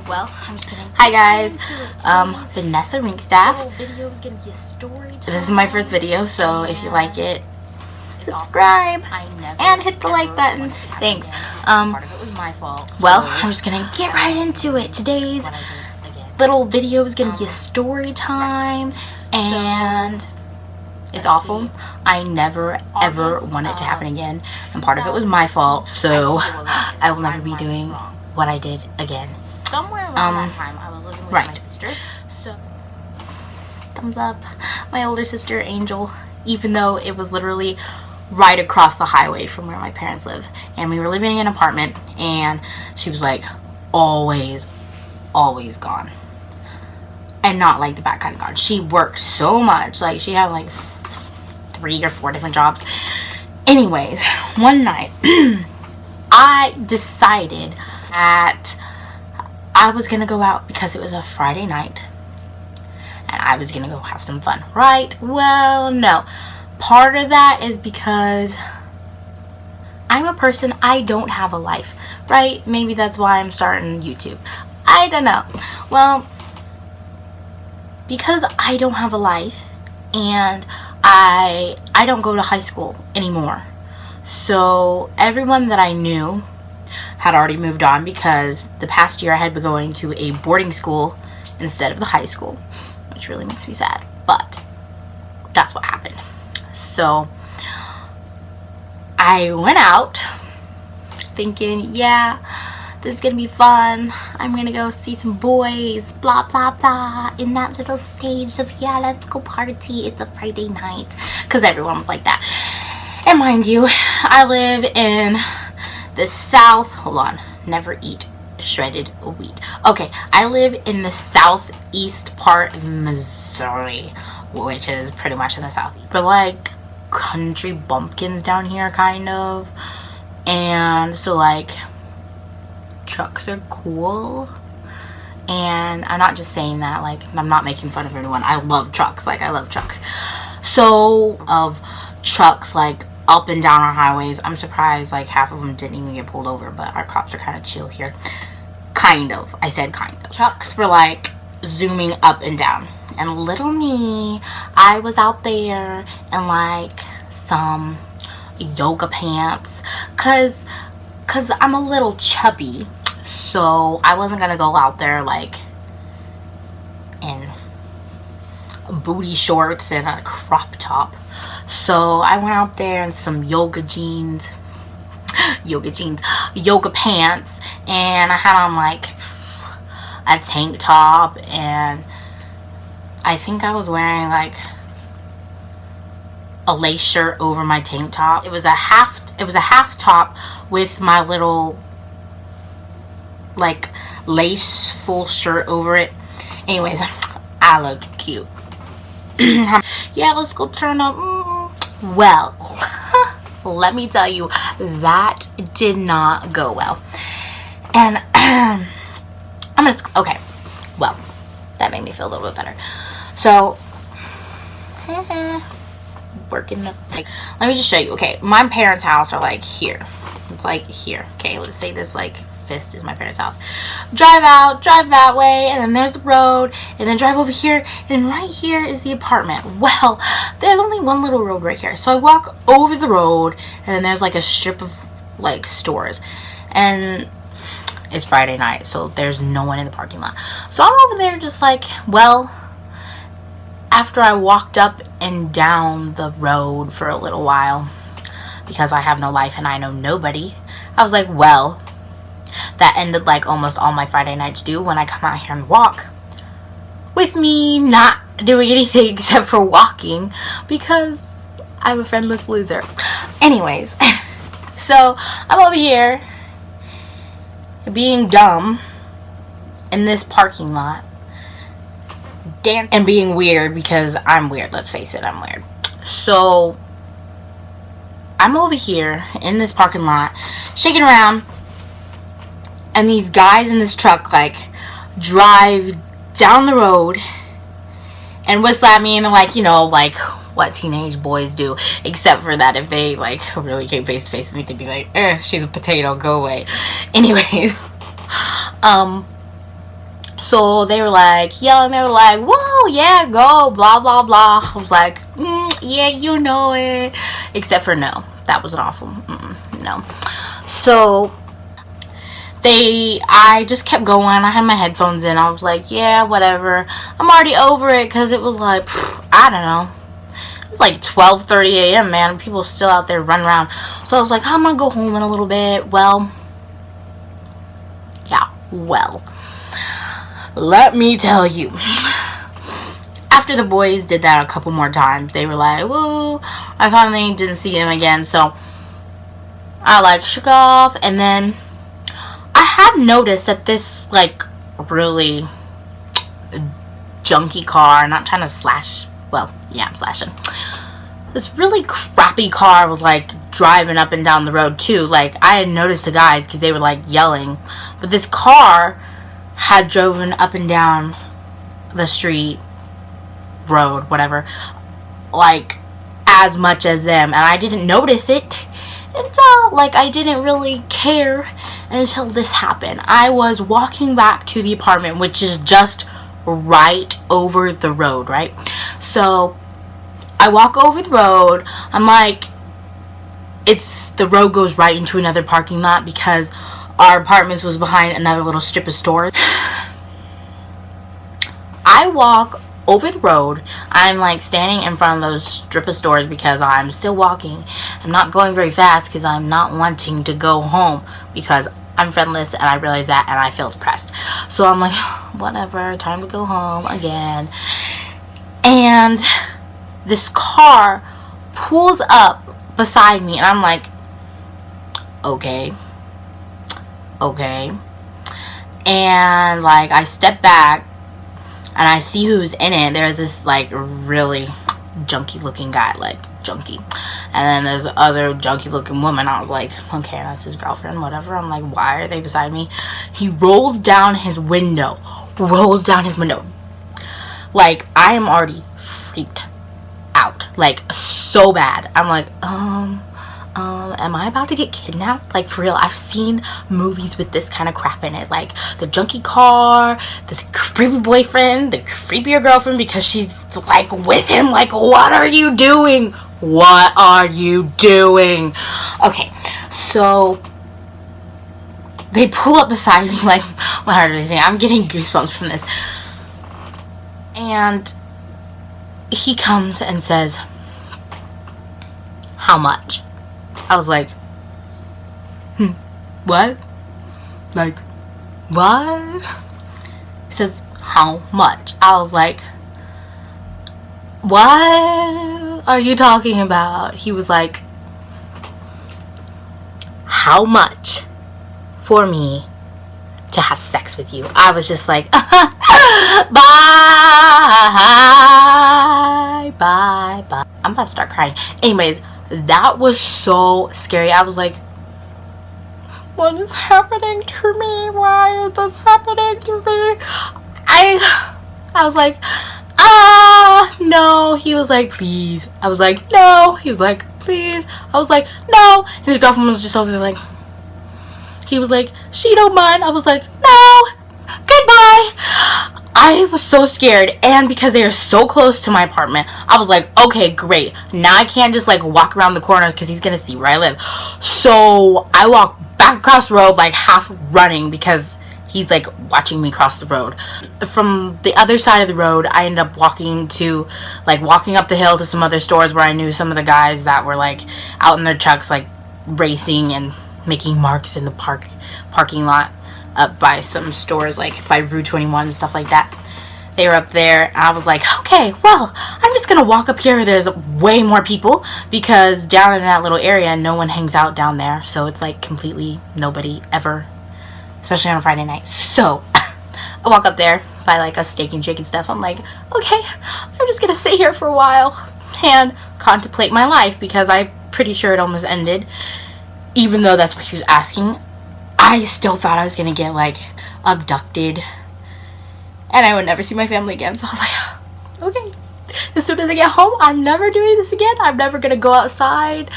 Well, I'm just kidding. Hi guys, Vanessa Rinkstaff. This is my first video, so if you like it, subscribe and hit the like button. Thanks. Well, I'm just gonna get right into it. Today's little video is gonna be a story time, and it's awful. I never ever want it to happen again, and part of it was my fault, so I will never be doing what I did again. Somewhere around that time, I was living with my sister. So, thumbs up. My older sister, Angel, even though it was literally right across the highway from where my parents live, and we were living in an apartment, and she was like always gone, and not like the bad kind of gone. She worked so much, like she had like 3 or 4 different jobs. Anyways, one night I decided that I was gonna go out because it was a Friday night and I was gonna go have some fun, right? Well, no. Part of that is because I'm a person, I don't have a life, right? Maybe that's why I'm starting YouTube. I don't know. Well, because I don't have a life and I don't go to high school anymore. So everyone that I knew had already moved on, because the past year I had been going to a boarding school instead of the high school, which really makes me sad, but that's what happened. So I went out thinking, yeah, this is gonna be fun, I'm gonna go see some boys, blah blah blah, in that little stage of, yeah, let's go party, it's a Friday night, because everyone was like that. And mind you, I live in the south, hold on, never eat shredded wheat. Okay, I live in the southeast part of Missouri, which is pretty much in the southeast, but like country bumpkins down here, kind of. And so like trucks are cool, and I'm not just saying that, like, I'm not making fun of anyone. I love trucks, like I love trucks. So of trucks like up and down our highways, I'm surprised like half of them didn't even get pulled over, but our cops are kind of chill here. Kind of, I said kind of. Trucks were like zooming up and down, and little me, I was out there in like some yoga pants, cause I'm a little chubby, so I wasn't gonna go out there like in booty shorts and a crop top. So I went out there in some yoga pants, and I had on like a tank top, and I think I was wearing like a lace shirt over my tank top. It was a half top with my little like lace full shirt over it. Anyways, I looked cute. Yeah, let's go turn up. Well, let me tell you, that did not go well. And okay, well, that made me feel a little bit better. So working the thing. Let me just show you. Okay, my parents' house are like here. It's like here. Okay, let's say this like fist is my parents' house. Drive out, drive that way, and then there's the road, and then drive over here, and right here is the apartment. Well, there's only one little road right here, so I walk over the road, and then there's like a strip of like stores, and it's Friday night, so there's no one in the parking lot. So I'm over there just like, well, after I walked up and down the road for a little while, because I have no life and I know nobody, I was like, well, that ended like almost all my Friday nights do when I come out here and walk, with me not doing anything except for walking, because I'm a friendless loser. Anyways, so I'm over here being dumb in this parking lot, and being weird, because I'm weird, let's face it, I'm weird. So I'm over here in this parking lot shaking around, and these guys in this truck like drive down the road and whistle at me, and they're like, you know, like what teenage boys do, except for that if they like really came face to face with me, they'd be like, she's a potato, go away. Anyways, So they were like yelling, they were like, whoa, yeah, go, blah, blah, blah. I was like, yeah, you know it. Except for no. That was an awful, no. So I just kept going. I had my headphones in. I was like, yeah, whatever. I'm already over it because it was like, I don't know. It's like 12:30 a.m., man. People are still out there running around. So I was like, I'm going to go home in a little bit. Well, yeah, well, let me tell you. After the boys did that a couple more times, they were like, woo. I finally didn't see him again. So I like shook off. And then I had noticed that this like really junky car, not trying to slash, well, yeah, I'm slashing. This really crappy car was like driving up and down the road too. Like I had noticed the guys because they were like yelling, but this car had driven up and down the street, road, whatever, like as much as them, and I didn't notice it until like I didn't really care until this happened. I was walking back to the apartment, which is just right over the road, right? So I walk over the road. I'm like, the road goes right into another parking lot because our apartment was behind another little strip of stores. I walk over the road. I'm like standing in front of those strip of stores because I'm still walking. I'm not going very fast because I'm not wanting to go home because I'm friendless and I realize that and I feel depressed. So I'm like, whatever, time to go home again. And this car pulls up beside me and I'm like, okay. And like I step back and I see who's in it. There's this like really junky looking guy, like junky, and then there's other junky looking woman. I was like, okay, that's his girlfriend, whatever. I'm like, why are they beside me? He rolls down his window, like I am already freaked out, like so bad. I'm like, am I about to get kidnapped? Like for real, I've seen movies with this kind of crap in it, like the junky car, this creepy boyfriend, the creepier girlfriend because she's like with him. Like, what are you doing? Okay, so they pull up beside me. Like, what hard is it? I'm getting goosebumps from this. And he comes and says, how much? I was like, what? Like, what? He says, how much? I was like, what are you talking about? He was like, how much for me to have sex with you? I was just like, bye. I'm about to start crying. Anyways, that was so scary. I was like, what is happening to me? Why is this happening to me? I was like, no. He was like, please. I was like, no. He was like, please. I was like, no. And his girlfriend was just over there like, he was like, she don't mind. I was like, no. Goodbye. I was so scared, and because they are so close to my apartment, I was like, okay, great. Now I can't just like walk around the corner because he's gonna see where I live. So I walk back across the road, like half running because he's like watching me cross the road. From the other side of the road, I ended up walking up the hill to some other stores where I knew some of the guys that were like out in their trucks, like racing and making marks in the parking lot up by some stores, like by Route 21 and stuff like that. They were up there, and I was like, okay, well, I'm just gonna walk up here where there's way more people, because down in that little area, no one hangs out down there, so it's like completely nobody ever, especially on a Friday night. So I walk up there, buy like a steak and shake and stuff. I'm like, okay, I'm just gonna sit here for a while and contemplate my life, because I'm pretty sure it almost ended. Even though that's what he was asking, I still thought I was gonna get like abducted and I would never see my family again. So I was like, okay, as soon as I get home, I'm never doing this again. I'm never gonna go outside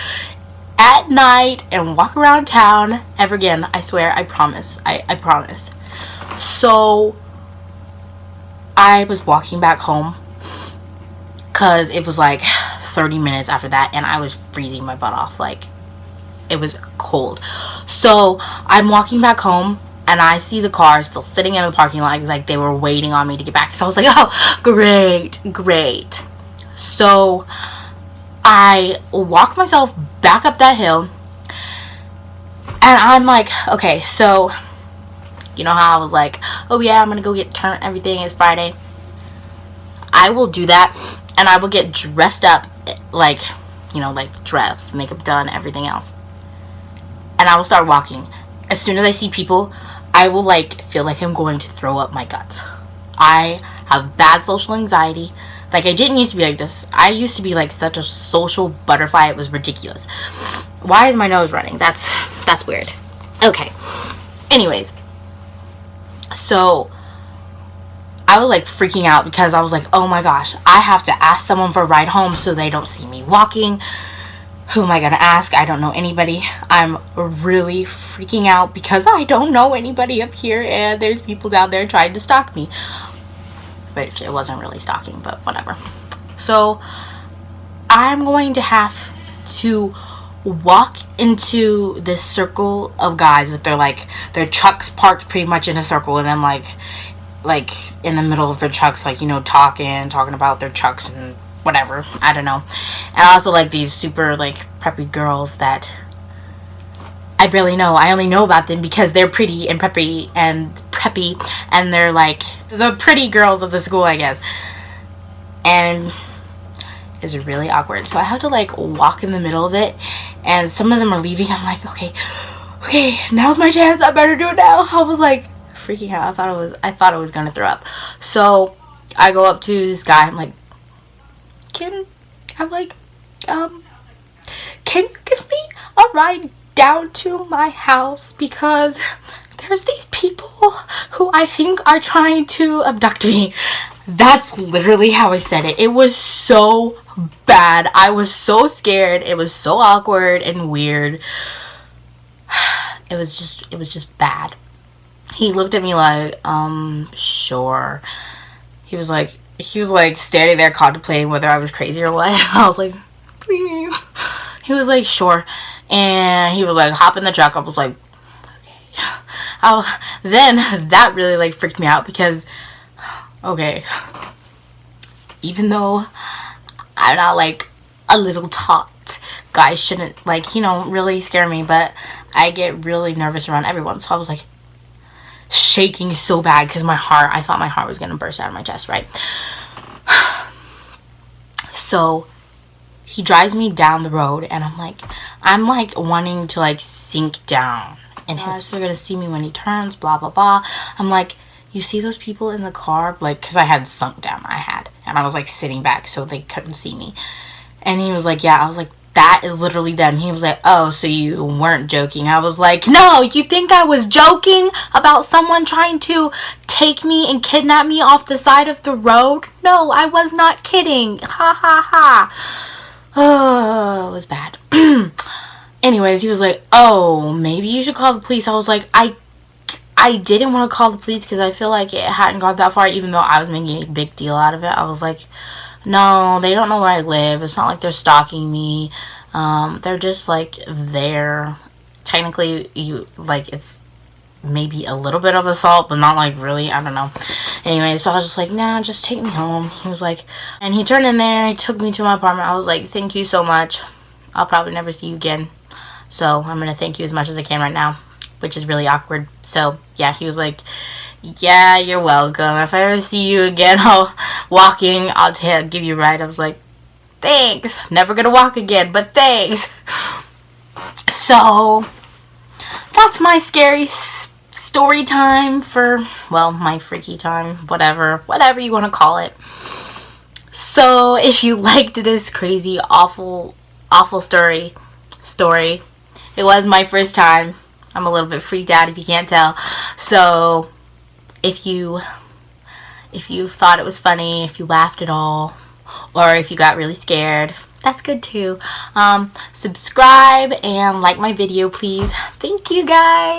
at night and walk around town ever again. I swear, I promise. I promise. So I was walking back home because it was like 30 minutes after that, and I was freezing my butt off. Like, it was cold. So I'm walking back home, and I see the car still sitting in the parking lot, like they were waiting on me to get back. So I was like, oh, great. So I walk myself back up that hill, and I'm like, okay, so you know how I was like, oh yeah, I'm gonna go get turned, everything is Friday. I will do that, and I will get dressed up, like, you know, like dress, makeup done, everything else, and I will start walking. As soon as I see people, I will like feel like I'm going to throw up my guts. I have bad social anxiety. Like, I didn't used to be like this. I used to be like such a social butterfly. It was ridiculous. Why is my nose running? That's weird. Okay. Anyways, so I was like freaking out because I was like, oh my gosh, I have to ask someone for a ride home so they don't see me walking. Who am I gonna ask? I don't know anybody. I'm really freaking out because I don't know anybody up here, and there's people down there trying to stalk me. Which it wasn't really stalking, but whatever. So I'm going to have to walk into this circle of guys with their trucks parked pretty much in a circle, and then like in the middle of their trucks, like, you know, talking about their trucks and whatever, I don't know. And also like these super like preppy girls that I barely know. I only know about them because they're pretty and preppy, and they're like the pretty girls of the school, I guess. And it's really awkward. So I have to like walk in the middle of it, and some of them are leaving. I'm like, okay, now's my chance. I better do it now. I was like freaking out. I thought I was gonna throw up. So I go up to this guy. I'm like, can you give me a ride down to my house, because there's these people who I think are trying to abduct me. That's literally how I said it. It was so bad. I was so scared. It was so awkward and weird. It was just bad. He looked at me like, sure. He was like standing there contemplating whether I was crazy or what. I was like, please. He was like, sure. And he was like, hop in the truck. I was like, okay. Then that really like freaked me out because, okay, even though I'm not like a little tot, guys shouldn't, like, you know, really scare me, but I get really nervous around everyone. So I was like shaking so bad because I thought my heart was gonna burst out of my chest, right? So he drives me down the road, and I'm like wanting to like sink down, and they're gonna see me when he turns, blah blah blah. I'm like, you see those people in the car? Like, because I had sunk down, and I was like sitting back so they couldn't see me. And he was like, yeah. I was like, that is literally them. He was like, oh, so you weren't joking? I was like, no, you think I was joking about someone trying to take me and kidnap me off the side of the road? No, I was not kidding. Ha ha ha. Oh, it was bad. Anyways, he was like, oh, maybe you should call the police. I was like, I didn't want to call the police because I feel like it hadn't gone that far, even though I was making a big deal out of it. I was like, no, they don't know where I live. It's not like they're stalking me. They're just like there. Technically, it's maybe a little bit of assault, but not like really. I don't know. Anyway, so I was just like, nah, just take me home. He was like, and he turned in there. He took me to my apartment. I was like, thank you so much. I'll probably never see you again. So I'm gonna thank you as much as I can right now, which is really awkward. So yeah, he was like, yeah, you're welcome. If I ever see you again I'll give you a ride. I was like, thanks. Never gonna walk again, but thanks. So that's my scary story time for, well, my freaky time, whatever you want to call it. So if you liked this crazy, awful story, it was my first time. I'm a little bit freaked out if you can't tell. So if you thought it was funny, if you laughed at all, or if you got really scared, that's good too. Subscribe and like my video, please. Thank you, guys.